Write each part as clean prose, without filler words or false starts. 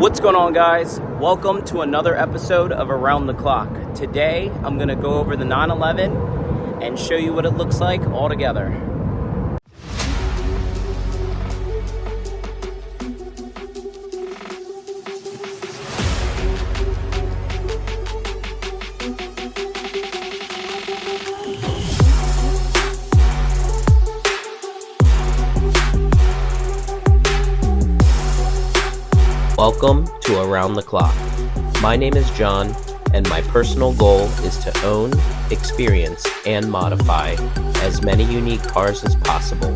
What's going on, guys? Welcome to another episode of Around the Clock. Today I'm going to go over the 911 and show you what it looks like all together. Welcome to Around the Clock. My name is John, and my personal goal is to own, experience, and modify as many unique cars as possible.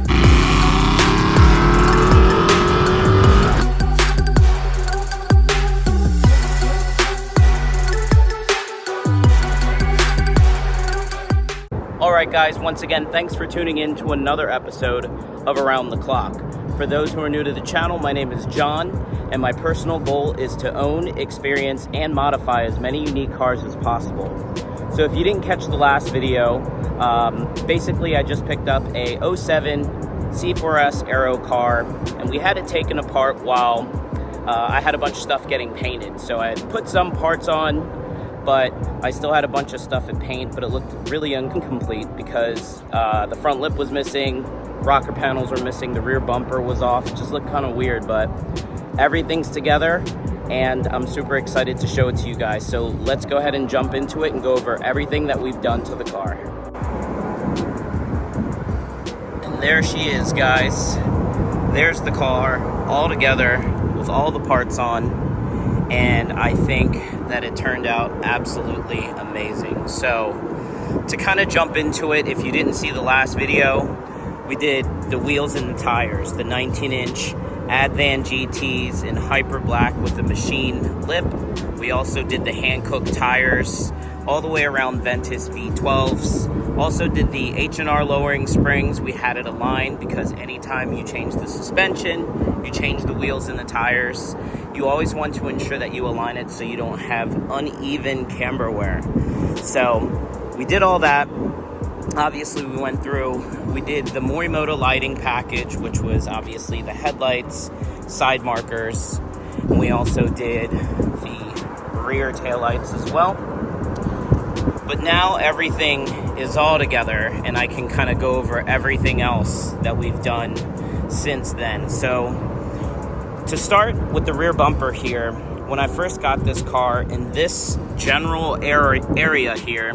Alright guys, once again, thanks for tuning in to another episode of Around the Clock. For those who are new to the channel, my name is John, and my personal goal is to own, experience, and modify as many unique cars as possible. So if you didn't catch the last video, basically I just picked up a 07 C4S Aero car, and we had it taken apart while I had a bunch of stuff getting painted. So I had put some parts on, but I still had a bunch of stuff in paint, but it looked really incomplete because the front lip was missing, rocker panels were missing, the rear bumper was off. It just looked kind of weird, but everything's together and I'm super excited to show it to you guys. So let's go ahead and jump into it and go over everything that we've done to the car. And there she is, guys. There's the car all together with all the parts on, and I think that it turned out absolutely amazing. So to kind of jump into it, if you didn't see the last video, we did the wheels and the tires, the 19-inch Advan GTs in hyper black with the machine lip. We also did the hand-cooked tires all the way around Ventus V12s. Also did the H&R lowering springs. We had it aligned because anytime you change the suspension, you change the wheels and the tires, you always want to ensure that you align it so you don't have uneven camber wear. So we did all that. Obviously we went through, we did the Morimoto lighting package, which was obviously the headlights, side markers, and we also did the rear taillights as well. But now everything is all together and I can kind of go over everything else that we've done since then. So to start with the rear bumper here, when I first got this car, in this general area here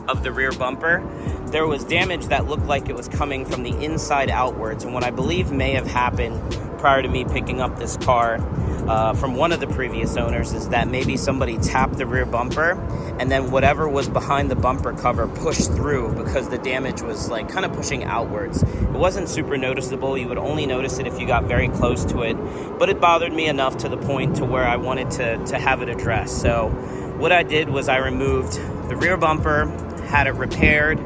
of the rear bumper, there was damage that looked like it was coming from the inside outwards. And what I believe may have happened prior to me picking up this car from one of the previous owners is that maybe somebody tapped the rear bumper and then whatever was behind the bumper cover pushed through because the damage was like kind of pushing outwards. It wasn't super noticeable. You would only notice it if you got very close to it, but it bothered me enough to the point to where I wanted to have it addressed. So what I did was I removed the rear bumper, had it repaired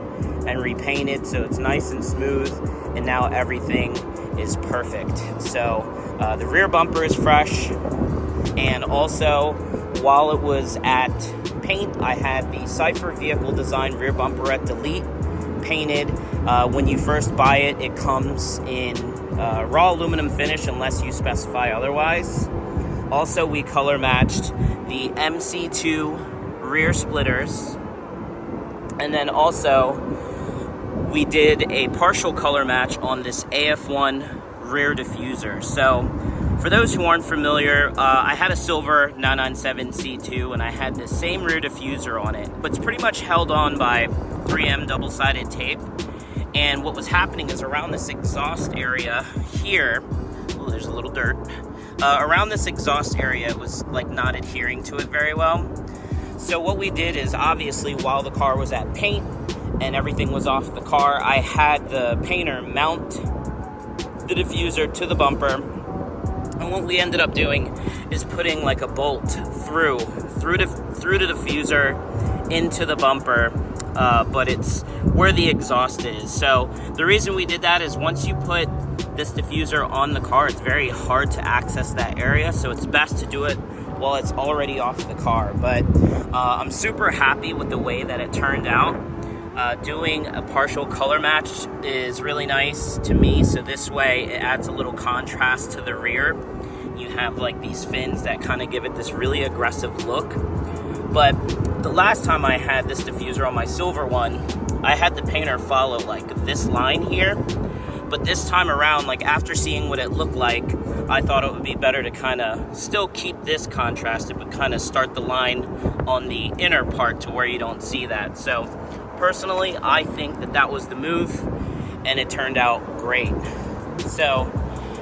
and repainted so it's nice and smooth, and now everything is perfect. So the rear bumper is fresh, and also while it was at paint, I had the Cypher vehicle design rear bumper at delete painted. When you first buy it, it comes in raw aluminum finish unless you specify otherwise. Also, we color matched the MC2 rear splitters, and then also we did a partial color match on this AF1 rear diffuser. So for those who aren't familiar, I had a silver 997 C2 and I had the same rear diffuser on it, but it's pretty much held on by 3M double-sided tape. And what was happening is around this exhaust area here, ooh, there's a little dirt, around this exhaust area, it was like not adhering to it very well. So what we did is, obviously while the car was at paint and everything was off the car, I had the painter mount the diffuser to the bumper, and what we ended up doing is putting like a bolt through the diffuser into the bumper, but it's where the exhaust is. So the reason we did that is once you put this diffuser on the car, it's very hard to access that area, so it's best to do it while it's already off the car. But I'm super happy with the way that it turned out. Doing a partial color match is really nice to me, so this way it adds a little contrast to the rear. You have like these fins that kind of give it this really aggressive look. But the last time I had this diffuser on my silver one, I had the painter follow like this line here. But this time around, like after seeing what it looked like, I thought it would be better to kind of still keep this contrasted, but kind of start the line on the inner part to where you don't see that. So personally, I think that that was the move, and it turned out great. So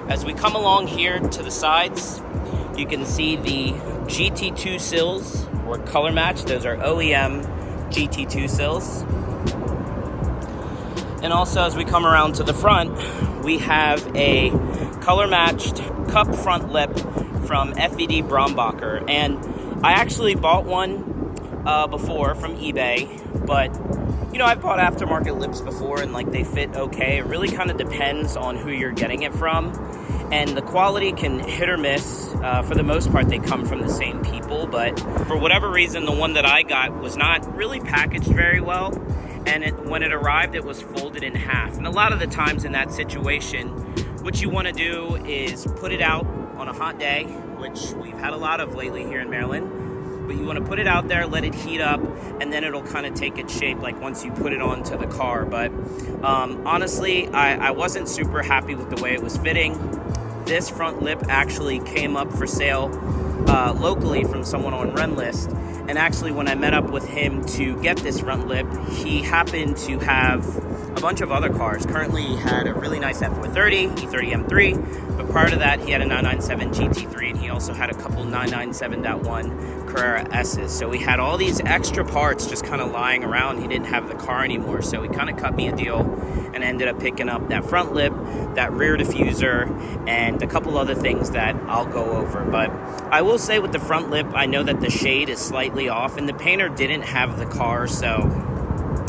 as we come along here to the sides, you can see the GT2 sills were color matched. Those are OEM GT2 sills. And also as we come around to the front, we have a color matched cup front lip from FVD Brombacher. And I actually bought one before from eBay, but you know, I've bought aftermarket lips before and like they fit okay. It really kind of depends on who you're getting it from. And the quality can hit or miss. For the most part, they come from the same people, but for whatever reason, the one that I got was not really packaged very well. And when it arrived, it was folded in half. And a lot of the times in that situation, what you want to do is put it out on a hot day, which we've had a lot of lately here in Maryland. But you want to put it out there, let it heat up, and then it'll kind of take its shape like once you put it onto the car. But honestly, I wasn't super happy with the way it was fitting. This front lip actually came up for sale locally from someone on Renlist. And actually, when I met up with him to get this front lip, he happened to have a bunch of other cars. Currently, he had a really nice F430, E30 M3, but prior to that, he had a 997 GT3, and he also had a couple 997.1 Carrera S's. So we had all these extra parts just kind of lying around. He didn't have the car anymore, so he kind of cut me a deal and ended up picking up that front lip, that rear diffuser, and a couple other things that I'll go over. But I will say with the front lip, I know that the shade is slightly off, and the painter didn't have the car, so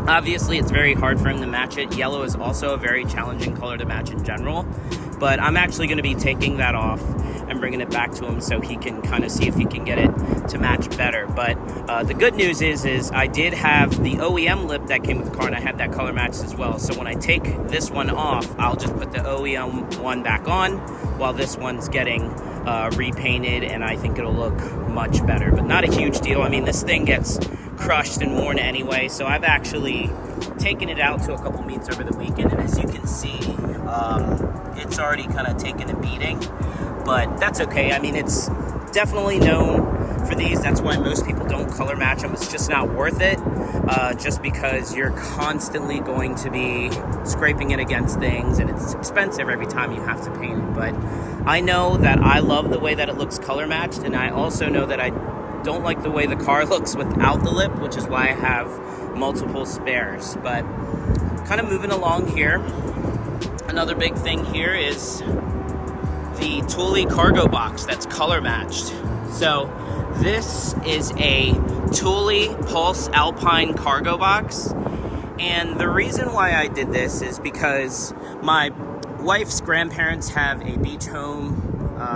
obviously it's very hard for him to match it. Yellow is also a very challenging color to match in general, but I'm actually going to be taking that off and bringing it back to him so he can kind of see if he can get it to match better. But the good news is I did have the OEM lip that came with the car, and I had that color matched as well. So when I take this one off, I'll just put the OEM one back on while this one's getting repainted, and I think it'll look much better. But not a huge deal. I mean, this thing gets crushed and worn anyway, so I've actually taken it out to a couple meets over the weekend, and as you can see, it's already kind of taken a beating, but that's okay. I mean, it's definitely known for these. That's why most people don't color match them. It's just not worth it, just because you're constantly going to be scraping it against things, and it's expensive every time you have to paint it. But I know that I love the way that it looks color matched, and I also know that I don't like the way the car looks without the lip, which is why I have multiple spares. But kind of moving along here, another big thing here is the Thule cargo box that's color matched. So this is a Thule Pulse Alpine cargo box, and the reason why I did this is because my wife's grandparents have a beach home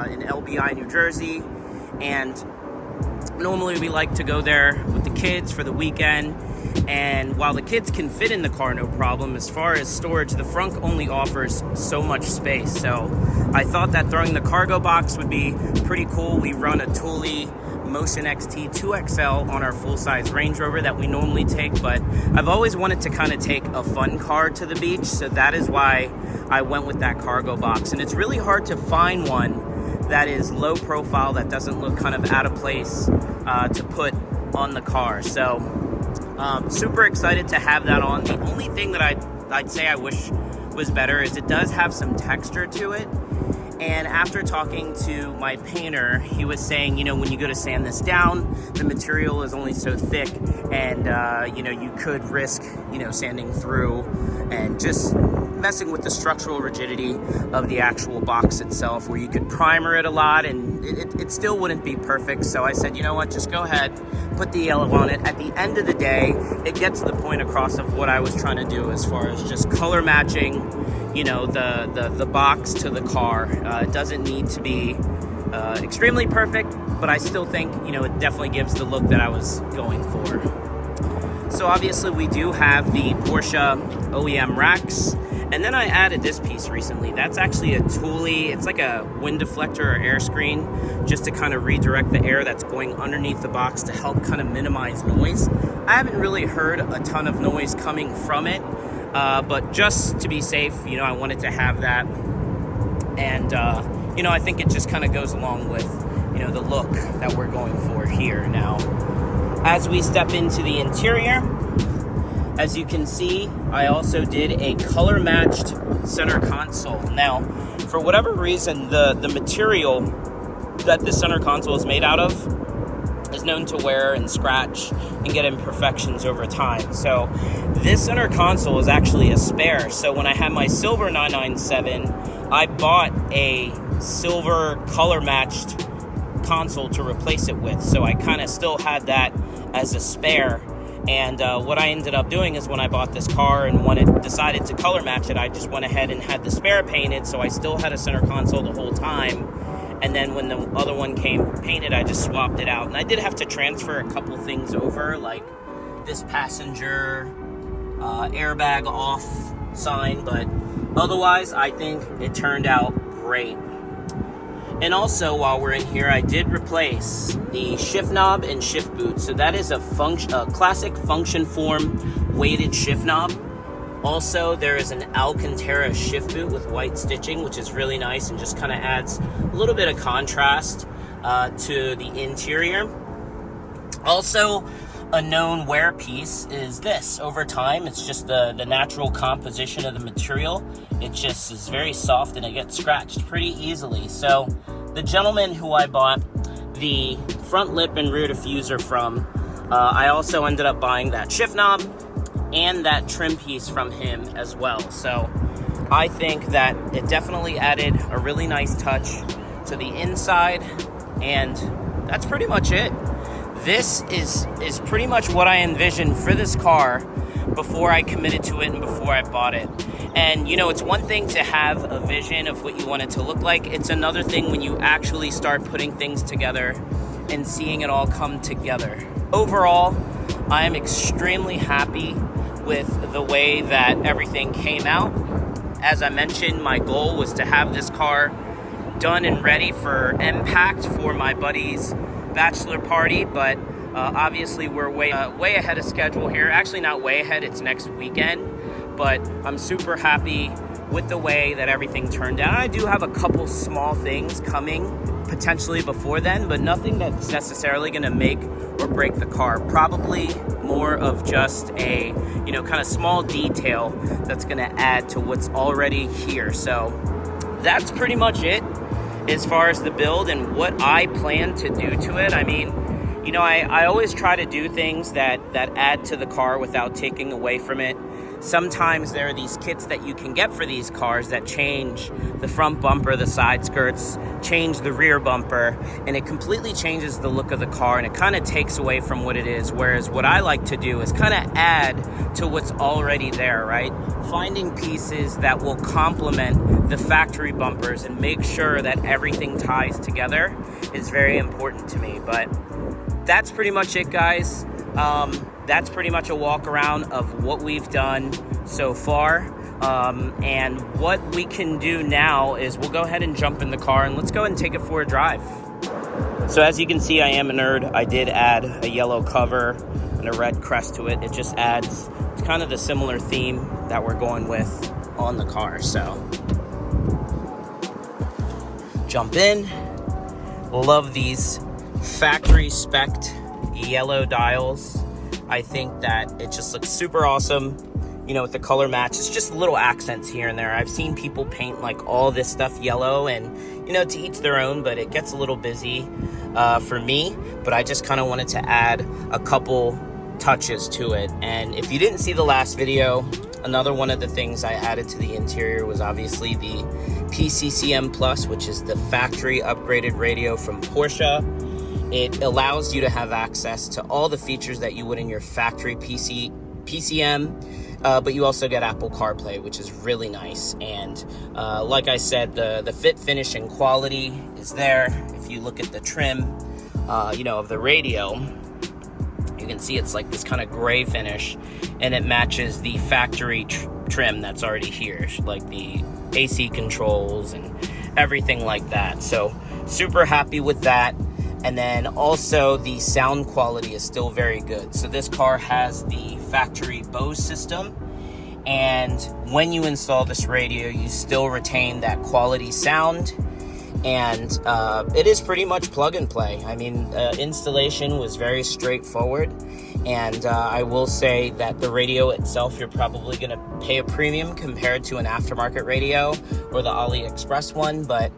in LBI, New Jersey, and normally we like to go there with the kids for the weekend. And while the kids can fit in the car no problem, as far as storage, the front only offers so much space. So I thought that throwing the cargo box would be pretty cool. We run a Thule Motion XT 2XL on our full-size Range Rover that we normally take, but I've always wanted to kind of take a fun car to the beach, so that is why I went with that cargo box. And it's really hard to find one that is low profile, that doesn't look kind of out of place to put on the car. So super excited to have that on. The only thing that I'd say I wish was better is it does have some texture to it. And after talking to my painter, he was saying, you know, when you go to sand this down, the material is only so thick, and you know, you could risk, you know, sanding through and just messing with the structural rigidity of the actual box itself, where you could primer it a lot and it still wouldn't be perfect. So I said, you know what, just go ahead, put the yellow on it. At the end of the day, it gets the point across of what I was trying to do as far as just color matching, you know, the box to the car. It doesn't need to be extremely perfect, but I still think, you know, it definitely gives the look that I was going for. So obviously we do have the Porsche OEM racks, And then I added this piece recently. That's actually a Thule. It's like a wind deflector or air screen, just to kind of redirect the air that's going underneath the box to help kind of minimize noise. I haven't really heard a ton of noise coming from it, but just to be safe, you know, I wanted to have that. And, you know, I think it just kind of goes along with, you know, the look that we're going for here. Now, as we step into the interior, as you can see, I also did a color-matched center console. Now, for whatever reason, the material that the center console is made out of is known to wear and scratch and get imperfections over time. So this center console is actually a spare. So when I had my silver 997, I bought a silver color-matched console to replace it with. So I kind of still had that as a spare. And what I ended up doing is when I bought this car and when it decided to color match it, I just went ahead and had the spare painted, so I still had a center console the whole time. And then when the other one came painted, I just swapped it out. And I did have to transfer a couple things over, like this passenger airbag off sign, but otherwise I think it turned out great. And also, while we're in here, I did replace the shift knob and shift boot. So that is a classic function form weighted shift knob. Also, there is an Alcantara shift boot with white stitching, which is really nice and just kind of adds a little bit of contrast to the interior. Also, a known wear piece is this. Over time, it's just the natural composition of the material. It just is very soft and it gets scratched pretty easily. So the gentleman who I bought the front lip and rear diffuser from, I also ended up buying that shift knob and that trim piece from him as well. So I think that it definitely added a really nice touch to the inside, and that's pretty much it. This is pretty much what I envisioned for this car before I committed to it and before I bought it. And you know, it's one thing to have a vision of what you want it to look like. It's another thing when you actually start putting things together and seeing it all come together. Overall, I am extremely happy with the way that everything came out. As I mentioned, my goal was to have this car done and ready for Impact for my buddy's bachelor party, but obviously we're way ahead of schedule here. Actually, not way ahead, it's next weekend, but I'm super happy with the way that everything turned out. I do have a couple small things coming potentially before then, but nothing that's necessarily going to make or break the car. Probably more of just a, you know, kind of small detail that's going to add to what's already here. So that's pretty much it as far as the build and what I plan to do to it. I mean, you know, I always try to do things that add to the car without taking away from it. Sometimes there are these kits that you can get for these cars that change the front bumper, the side skirts, change the rear bumper, and it completely changes the look of the car, and it kind of takes away from what it is. Whereas what I like to do is kind of add to what's already there, right? Finding pieces that will complement the factory bumpers and make sure that everything ties together is very important to me. But that's pretty much it, guys. That's pretty much a walk around of what we've done so far. And what we can do now is we'll go ahead and jump in the car and let's go and take it for a drive. So as you can see, I am a nerd. I did add a yellow cover and a red crest to it. It just adds, it's kind of the similar theme that we're going with on the car. So jump in. Love these factory spec'd yellow dials. I think that it just looks super awesome, you know, with the color match. It's just little accents here and there. I've seen people paint like all this stuff yellow, and you know, to each their own, but it gets a little busy for me. But I just kind of wanted to add a couple touches to it. And if you didn't see the last video, another one of the things I added to the interior was obviously the PCCM Plus, which is the factory upgraded radio from Porsche. It allows you to have access to all the features that you would in your factory PCM, but you also get Apple CarPlay, which is really nice. And like I said, the fit, finish, and quality is there. If you look at the trim, you know, of the radio, you can see it's like this kind of gray finish, and it matches the factory trim that's already here, like the AC controls and everything like that. So super happy with that. And then also the sound quality is still very good. So this car has the factory Bose system, and when you install this radio, you still retain that quality sound. And it is pretty much plug and play. I mean, installation was very straightforward, and I will say that the radio itself, you're probably going to pay a premium compared to an aftermarket radio or the AliExpress one, but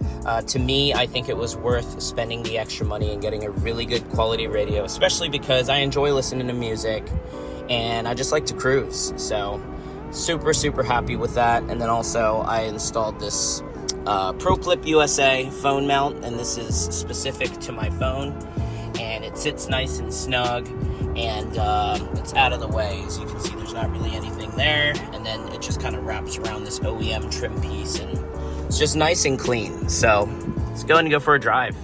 to me, I think it was worth spending the extra money and getting a really good quality radio, especially because I enjoy listening to music and I just like to cruise. So super happy with that. And then also I installed this ProClip USA phone mount, and this is specific to my phone, and it sits nice and snug, and it's out of the way. As you can see, there's not really anything there, and then it just kind of wraps around this OEM trim piece, and it's just nice and clean. So let's go and go for a drive.